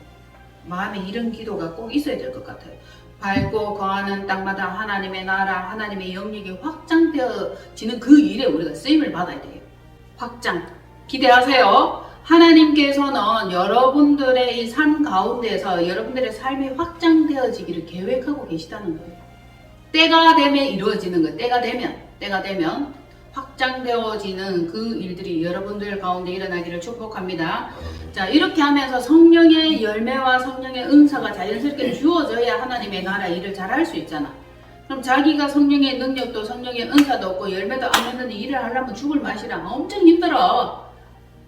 마음에 이런 기도가 꼭 있어야 될 것 같아요. 밟고 거하는 땅마다 하나님의 나라, 하나님의 영역이 확장되어지는 그 일에 우리가 쓰임을 받아야 돼요. 확장. 기대하세요. 하나님께서는 여러분들의 이 삶 가운데서 여러분들의 삶이 확장되어지기를 계획하고 계시다는 거예요. 때가 되면 이루어지는 거예요. 때가 되면 확장되어지는 그 일들이 여러분들 가운데 일어나기를 축복합니다. 자, 이렇게 하면서 성령의 열매와 성령의 은사가 자연스럽게 주어져야 하나님의 나라 일을 잘 할 수 있잖아. 그럼 자기가 성령의 능력도 성령의 은사도 없고 열매도 안 맺는데 일을 하려면 죽을 맛이라 엄청 힘들어.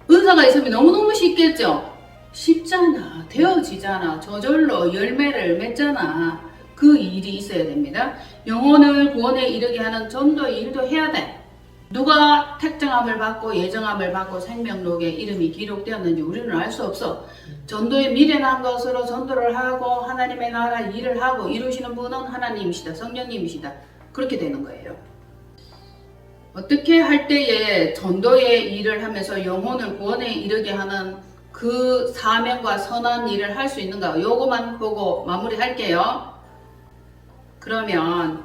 은사가 있으면 너무너무 쉽겠죠? 쉽잖아. 되어지잖아. 저절로 열매를 맺잖아. 그 일이 있어야 됩니다. 영혼을 구원에 이르게 하는 전도의 일도 해야 돼. 누가 택정함을 받고 예정함을 받고 생명록에 이름이 기록되었는지 우리는 알 수 없어. 전도에 미련한 것으로 전도를 하고 하나님의 나라 일을 하고 이루시는 분은 하나님이시다. 성령님이시다. 그렇게 되는 거예요. 어떻게 할 때에 전도의 일을 하면서 영혼을 구원에 이르게 하는 그 사명과 선한 일을 할 수 있는가? 요거만 보고 마무리할게요. 그러면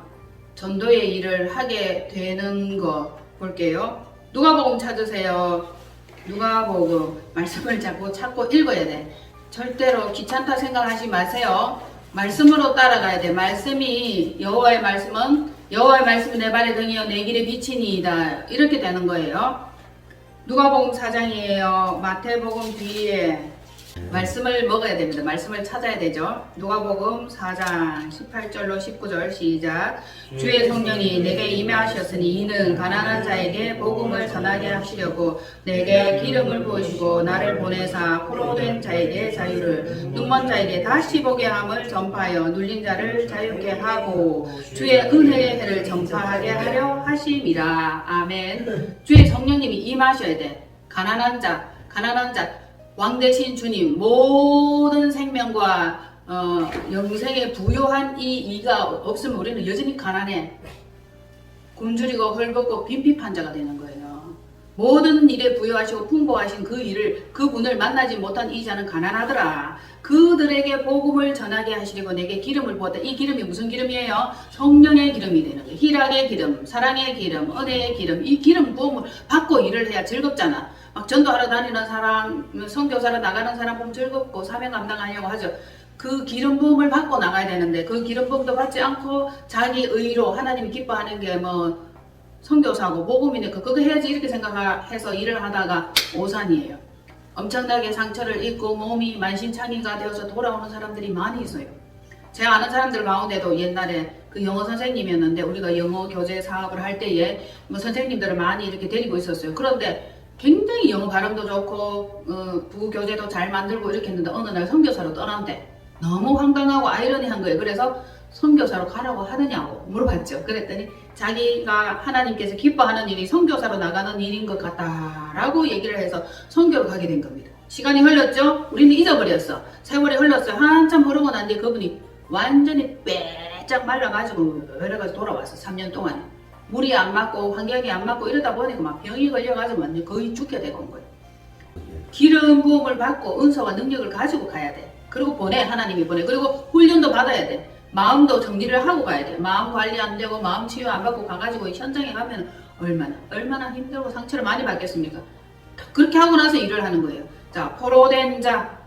전도의 일을 하게 되는 거 볼게요. 누가복음 찾으세요. 누가복음 말씀을 자꾸 찾고 읽어야 돼. 절대로 귀찮다 생각하지 마세요. 말씀으로 따라가야 돼. 말씀이 여호와의 말씀은 내 발의 등이요 내 길의 빛이니이다. 이렇게 되는 거예요. 누가복음 4장이에요. 마태복음 뒤에 말씀을 먹어야 됩니다. 말씀을 찾아야 되죠. 누가복음 4장 18절로 19절 시작. 주의 성령이 내게 임하셨으니 이는 가난한 자에게 복음을 전하게 하시려고 내게 기름을 부으시고 나를 보내사 포로된 자에게 자유를 눈먼 자에게 다시 보게 함을 전파하여 눌린 자를 자유케 하고 주의 은혜의 해를 전파하게 하려 하심이라. 아멘. 주의 성령님이 임하셔야 돼. 가난한 자 왕 대신 주님 모든 생명과 영생에 부요한 이 이가 없으면 우리는 여전히 가난해. 굶주리고 헐벗고 빈핍한 자가 되는 거예요. 모든 일에 부요하시고 풍부하신 그 일을 그분을 만나지 못한 이 자는 가난하더라. 그들에게 복음을 전하게 하시려고 내게 기름을 부었다. 이 기름이 무슨 기름이에요? 성령의 기름이 되는 거예요. 희락의 기름, 사랑의 기름, 은혜의 기름. 이 기름 부음을 받고 일을 해야 즐겁잖아. 막 전도하러 다니는 사람, 선교사로 나가는 사람 보면 즐겁고 사명 감당하려고 하죠. 그 기름 부음을 받고 나가야 되는데 그 기름 부음도 받지 않고 자기 의로 하나님이 기뻐하는 게 뭐 선교사고 복음이니까 그거 해야지 이렇게 생각해서 일을 하다가 오산이에요. 엄청나게 상처를 입고 몸이 만신창이가 되어서 돌아오는 사람들이 많이 있어요. 제가 아는 사람들 가운데도 옛날에 그 영어 선생님이었는데 우리가 영어 교재 사업을 할 때에 뭐 선생님들을 많이 이렇게 데리고 있었어요. 그런데 굉장히 영어 발음도 좋고 부교재도 잘 만들고 이렇게 했는데 어느 날 선교사로 떠난대. 너무 황당하고 아이러니한 거예요. 그래서 선교사로 가라고 하느냐고 물어봤죠. 그랬더니 자기가 하나님께서 기뻐하는 일이 선교사로 나가는 일인 것 같다라고 얘기를 해서 선교로 가게 된 겁니다. 시간이 흘렀죠? 우리는 잊어버렸어. 세월이 흘렀어요. 한참 흐르고 난 뒤에 그분이 완전히 빼짝 말라가지고 그래가지고 돌아왔어. 3년 동안에. 물이 안 맞고 환경이 안 맞고 이러다 보니까 막 병이 걸려가지고 완전 거의 죽게 되고 온 거예요. 기름 부음을 받고 은사와 능력을 가지고 가야 돼. 그리고 하나님이 보내. 그리고 훈련도 받아야 돼. 마음도 정리를 하고 가야 돼. 마음 관리 안 되고 마음 치유 안 받고 가가지고 현장에 가면 얼마나 힘들고 상처를 많이 받겠습니까? 그렇게 하고 나서 일을 하는 거예요. 자, 포로된 자.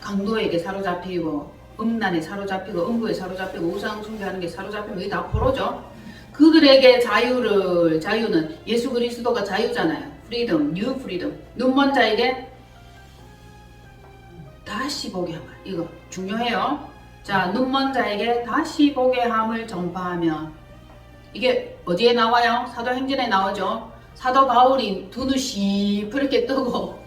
강도에게 사로잡히고, 음란에 사로잡히고, 음부에 사로잡히고, 우상 숭배하는 게 사로잡히면 이게 다 포로죠. 그들에게 자유는 예수 그리스도가 자유잖아요. 프리덤, 뉴 프리덤. 눈먼 자에게 다시 보게 함을. 이거 중요해요. 자, 눈먼 자에게 다시 보게 함을 전파하며. 이게 어디에 나와요? 사도행전에 나오죠. 사도 바울이 두 눈 시퍼렇게 뜨고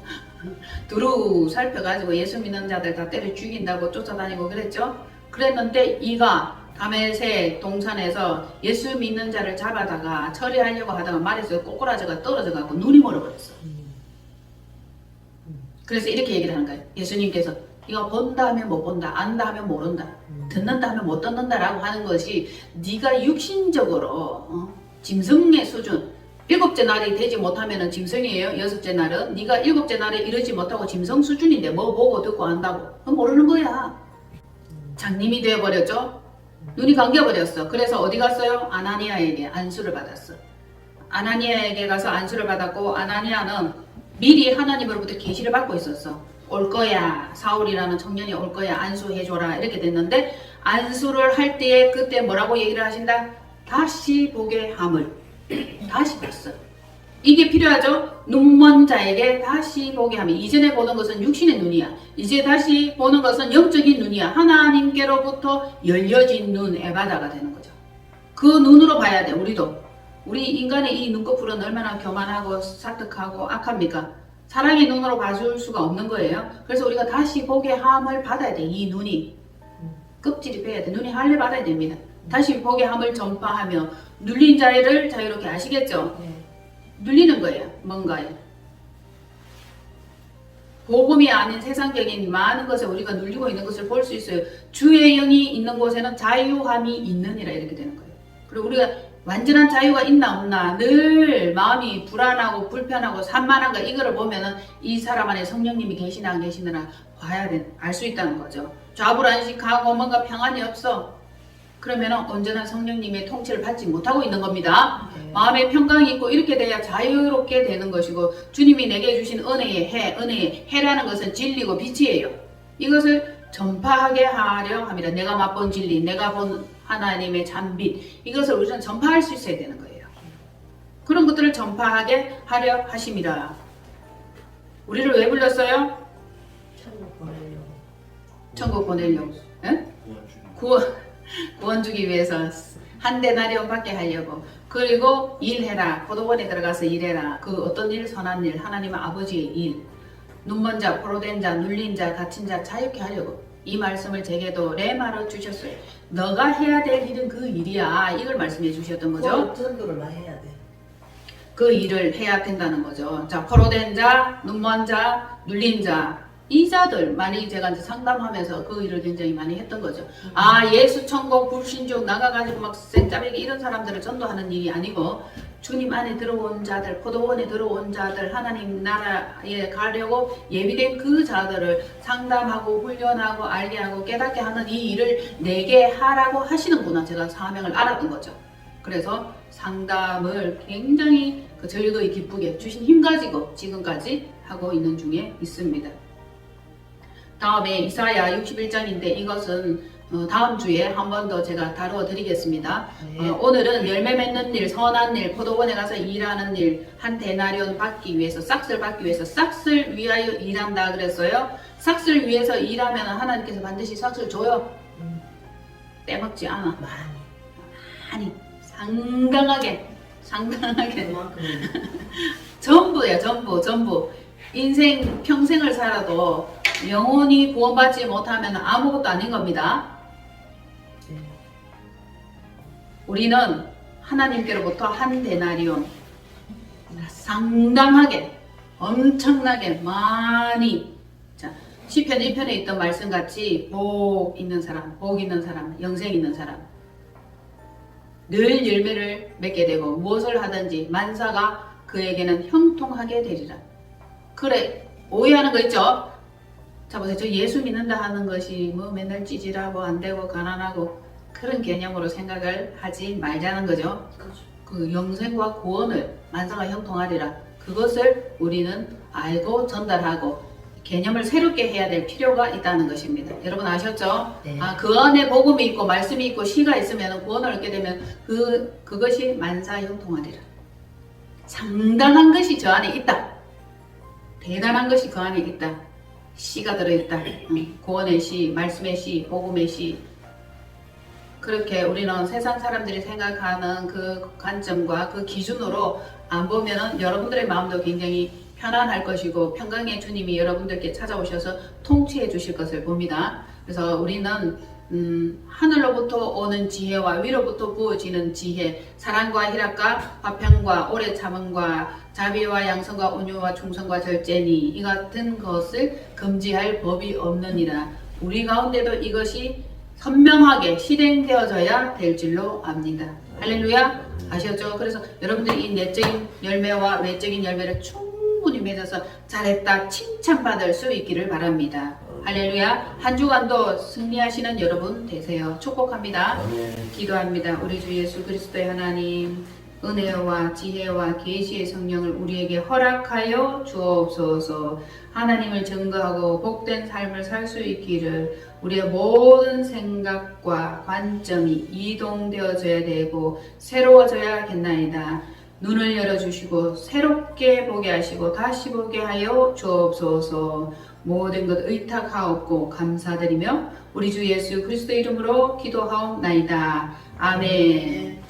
두루 살펴가지고 예수 믿는 자들 다 때려 죽인다고 쫓아다니고 그랬죠. 그랬는데 이가 다메섹 동산에서 예수 믿는 자를 잡아다가 처리하려고 하다가 말에서 꼬꾸라져가 떨어져가고 눈이 멀어버렸어. 그래서 이렇게 얘기를 하는 거예요. 예수님께서 네가 본다 하면 못 본다, 안다 하면 모른다, 듣는다 하면 못 듣는다라고 하는 것이 네가 육신적으로 짐승의 수준, 7째 날이 되지 못하면 짐승이에요. 6째 날은 네가 7째 날에 이르지 못하고 짐승 수준인데 뭐 보고 듣고 안다고? 그건 모르는 거야. 장님이 되어버렸죠. 눈이 감겨버렸어. 그래서 어디 갔어요? 아나니아에게 안수를 받았어. 아나니아에게 가서 안수를 받았고, 아나니아는 미리 하나님으로부터 계시를 받고 있었어. 올 거야. 사울이라는 청년이 올 거야. 안수해줘라. 이렇게 됐는데, 안수를 할 때에 그때 뭐라고 얘기를 하신다? 다시 보게 함을. 다시 봤어. 이게 필요하죠? 눈먼 자에게 다시 보게 함이. 이전에 보는 것은 육신의 눈이야. 이제 다시 보는 것은 영적인 눈이야. 하나님께로부터 열려진 눈, 에바다가 되는 거죠. 그 눈으로 봐야 돼. 우리 인간의 이 눈꺼풀은 얼마나 교만하고 사특하고 악합니까? 사랑의 눈으로 봐줄 수가 없는 거예요. 그래서 우리가 다시 보게 함을 받아야 돼. 이 눈이 껍질이 빼야 돼. 눈이 할례 받아야 됩니다. 다시 보게 함을 전파하며 눌린 자를 자유롭게. 아시겠죠? 네. 눌리는 거예요. 뭔가요? 복음이 아닌 세상적인 많은 것에 우리가 눌리고 있는 것을 볼 수 있어요. 주의 영이 있는 곳에는 자유함이 있느니라. 이렇게 되는 거예요. 그리고 우리가 완전한 자유가 있나 없나, 늘 마음이 불안하고 불편하고 산만한가, 이거를 보면은 이 사람 안에 성령님이 계시나 안 계시나 봐야 돼. 알 수 있다는 거죠. 좌불안식하고 뭔가 평안이 없어. 그러면 언제나 성령님의 통치를 받지 못하고 있는 겁니다. 네. 마음에 평강이 있고 이렇게 돼야 자유롭게 되는 것이고, 주님이 내게 주신 은혜의 은혜의 해라는 것은 진리고 빛이에요. 이것을 전파하게 하려 합니다. 내가 맛본 진리, 내가 본 하나님의 참빛, 이것을 우리는 전파할 수 있어야 되는 거예요. 그런 것들을 전파하게 하려 하심이라. 우리를 왜 불렀어요? 천국 보내려고. 천국 보내려고. 예? 구원 주기 위해서 한 데나리온 받게 하려고. 그리고 일해라. 포도원에 들어가서 일해라. 그 어떤 일? 선한 일. 하나님 아버지의 일. 눈먼 자, 포로된 자, 눌린 자, 갇힌 자 자유케 하려고. 이 말씀을 제게도 레마로 주셨어요. 너가 해야 될 일은 그 일이야. 이걸 말씀해 주셨던 거죠. 전도를 많이 해야 돼. 그 일을 해야 된다는 거죠. 자, 포로된 자, 눈먼 자, 눌린 자, 이 자들 많이 제가 이제 상담하면서 그 일을 굉장히 많이 했던 거죠. 아, 예수 천국 불신종 나가가지고 막 쌩짜배기 이런 사람들을 전도하는 일이 아니고, 주님 안에 들어온 자들, 포도원에 들어온 자들, 하나님 나라에 가려고 예비된 그 자들을 상담하고 훈련하고 알게 하고 깨닫게 하는 이 일을 내게 하라고 하시는구나. 제가 사명을 알았던 거죠. 그래서 상담을 굉장히 즐거이 기쁘게 주신 힘 가지고 지금까지 하고 있는 중에 있습니다. 다음에 이사야 61장인데 이것은 다음 주에 한 번 더 제가 다루어 드리겠습니다. 네. 오늘은 열매 맺는 일, 선한 일, 포도원에 가서 일하는 일, 한 데나리온 받기 위해서, 싹을 받기 위해서, 싹을 위하여 일한다 그랬어요. 싹을 위해서 일하면 하나님께서 반드시 싹을 줘요. 빼먹지 않아. 많이 상당하게 그만큼. 전부야. 전부. 인생 평생을 살아도 영원히 구원받지 못하면 아무것도 아닌 겁니다. 네. 우리는 하나님께로부터 한 데나리온 상당하게 엄청나게 많이, 자, 시편 1편에 있던 말씀같이 복 있는 사람, 영생 있는 사람, 늘 열매를 맺게 되고 무엇을 하든지 만사가 그에게는 형통하게 되리라. 그래, 오해하는 거 있죠? 자, 보세요. 저 예수 믿는다 하는 것이 뭐 맨날 찌질하고 안 되고 가난하고 그런 개념으로 생각을 하지 말자는 거죠. 그렇죠. 그 영생과 구원을 만사가 형통하리라. 그것을 우리는 알고 전달하고 개념을 새롭게 해야 될 필요가 있다는 것입니다. 여러분 아셨죠? 네. 그 안에 복음이 있고 말씀이 있고 시가 있으면 구원을 얻게 되면 그것이 만사형통하리라. 상당한 것이 저 안에 있다. 대단한 것이 그 안에 있다. 시가 들어있다. 구원의 시, 말씀의 시, 복음의 시. 그렇게 우리는 세상 사람들이 생각하는 그 관점과 그 기준으로 안 보면은 여러분들의 마음도 굉장히 편안할 것이고 평강의 주님이 여러분들께 찾아오셔서 통치해 주실 것을 봅니다. 그래서 우리는 하늘로부터 오는 지혜와 위로부터 부어지는 지혜, 사랑과 희락과 화평과 오래 참음과 자비와 양성과 온유와 충성과 절제니 이 같은 것을 금지할 법이 없느니라. 우리 가운데도 이것이 선명하게 실행되어져야 될 줄로 압니다. 할렐루야. 아셨죠? 그래서 여러분들이 이 내적인 열매와 외적인 열매를 충분히 맺어서 잘했다 칭찬받을 수 있기를 바랍니다. 할렐루야. 한 주간도 승리하시는 여러분 되세요. 축복합니다. 기도합니다. 우리 주 예수 그리스도의 하나님, 은혜와 지혜와 계시의 성령을 우리에게 허락하여 주옵소서. 하나님을 증거하고 복된 삶을 살 수 있기를 우리의 모든 생각과 관점이 이동되어져야 되고 새로워져야겠나이다. 눈을 열어주시고 새롭게 보게 하시고 다시 보게 하여 주옵소서. 모든 것 의탁하옵고 감사드리며 우리 주 예수 그리스도 이름으로 기도하옵나이다. 아멘.